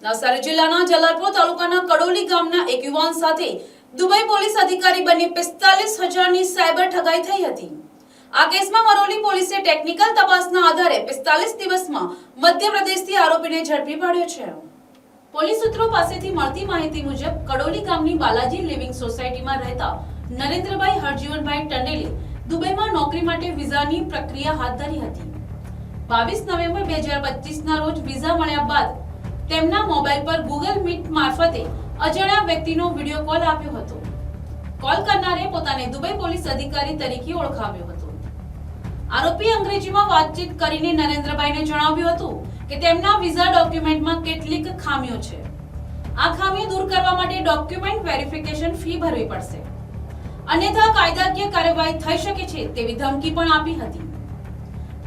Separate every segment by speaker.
Speaker 1: નવસારી જિલ્લાના જલાલપુર તાલુકાના કડોલી ગામના એક યુવાન સાથે દુબઈ પોલીસ અધિકારી બની 45,000ની સાયબર ઠગાઈ થઈ હતી। આ કેસમાં મરોલી પોલીસે ટેકનિકલ તપાસના આધારે 45 દિવસમાં મધ્યપ્રદેશથી આરોપીને ઝડપી પાડ્યો છે। પોલીસ સૂત્રો પાસેથી મળતી માહિતી મુજબ કડોલી ગામની બાલાજી લિવિંગ સોસાયટીમાં રહેતા નરેન્દ્રભાઈ હરજીવનભાઈ ટંડેલે દુબઈમાં નોકરી માટે વિઝાની પ્રક્રિયા હાથ ધરી હતી। 22 નવેમ્બર 2025ના રોજ વિઝા મળ્યા બાદ તેમના મોબાઈલ પર ગૂગલ મીટ મારફતે અજાણ્યા વ્યક્તિનો વિડિયો કોલ આપ્યો હતો। કોલ કરનારે પોતાને દુબઈ પોલીસ અધિકારી તરીકે ઓળખાવ્યો હતો। આરોપી અંગ્રેજીમાં વાતચીત કરીને નરેન્દ્રભાઈને જણાવ્યું હતું કે તેમના વિઝા ડોક્યુમેન્ટમાં કેટલીક ખામીઓ છે। આ ખામીઓ દૂર કરવા માટે ડોક્યુમેન્ટ વેરિફિકેશન ફી ભરવી પડશે, અન્યથા કાયદાકીય કાર્યવાહી થઈ શકે છે તેવી ધમકી પણ આપી હતી।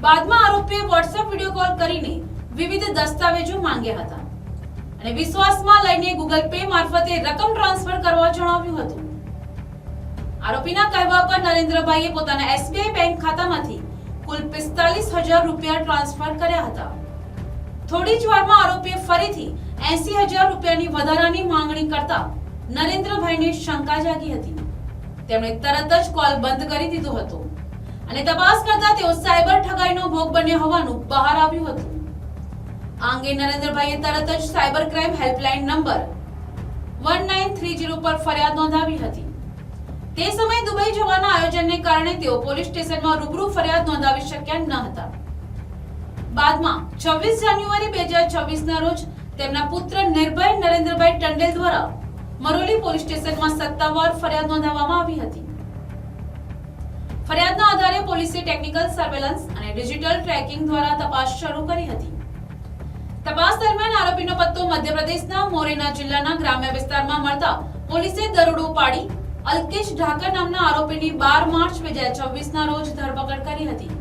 Speaker 1: બાદમાં આરોપીએ WhatsApp વિડિયો કોલ કરીને વિવિધ દસ્તાવેજો માંગ્યા હતા અને વિશ્વાસમાં લઈને ગૂગલ પે મારફતે રકમ ટ્રાન્સફર કરવા જણાવ્યું હતું। આરોપીના કહેવા પર નરેન્દ્રભાઈએ પોતાના SBI બેંક ખાતામાંથી કુલ 45,000 રૂપિયા ટ્રાન્સફર કર્યા હતા। થોડી જ વારમાં આરોપીએ ફરીથી 80,000 રૂપિયાની વધારાની માંગણી કરતા નરેન્દ્રભાઈને શંકા જાગી હતી। તેમણે તરત જ કોલ બંધ કરી દીધો હતો અને તપાસ કરતા તેઓ સાયબર ઠગાઈનો ભોગ બન્યો હોવાનું બહાર આવ્યું હતું। આ અંગે નરેન્દ્રભાઈએ તરત જ સાયબર ક્રાઇમ હેલ્પલાઇન નંબર 1930 પર ફરિયાદ નોંધાવી હતી। તે સમયે દુબઈ જવાના આયોજનને કારણે તેઓ પોલીસ સ્ટેશનમાં રૂબરૂ ફરિયાદ નોંધાવી શક્યા ન હતા। બાદમાં 26 જાન્યુઆરી 2026ના રોજ તેમના પુત્ર નિર્ભય નરેન્દ્રભાઈ ટંડેલ દ્વારા મરોલી પોલીસ સ્ટેશનમાં સત્તાવાર ફરિયાદ નોંધાવવામાં આવી હતી। ફરિયાદના આધારે પોલીસે ટેકનિકલ સર્વેલન્સ અને ડિજિટલ ટ્રેકિંગ દ્વારા તપાસ શરૂ કરી હતી। તપાસ દરમિયાન આરોપીનો પત્તો મધ્યપ્રદેશના મોરેના જિલ્લાના ગ્રામ્ય વિસ્તારમાં મળતા પોલીસે દરોડો પાડી અલ્કેશ ઢાકર નામના આરોપીની 12 માર્ચ 2026ના રોજ ધરપકડ કરી હતી।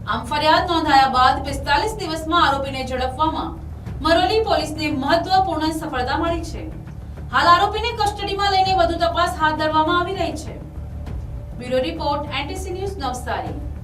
Speaker 1: આમ ફરિયાદ નોંધાયા બાદ 45 દિવસમાં આરોપીને ઝડપવામાં મરોલી પોલીસને મહત્વપૂર્ણ સફળતા મળી છે। હાલ આરોપીને કસ્ટડીમાં લઈને વધુ તપાસ હાથ ધરવામાં આવી રહી છે। Bureau report NTC news Navsari.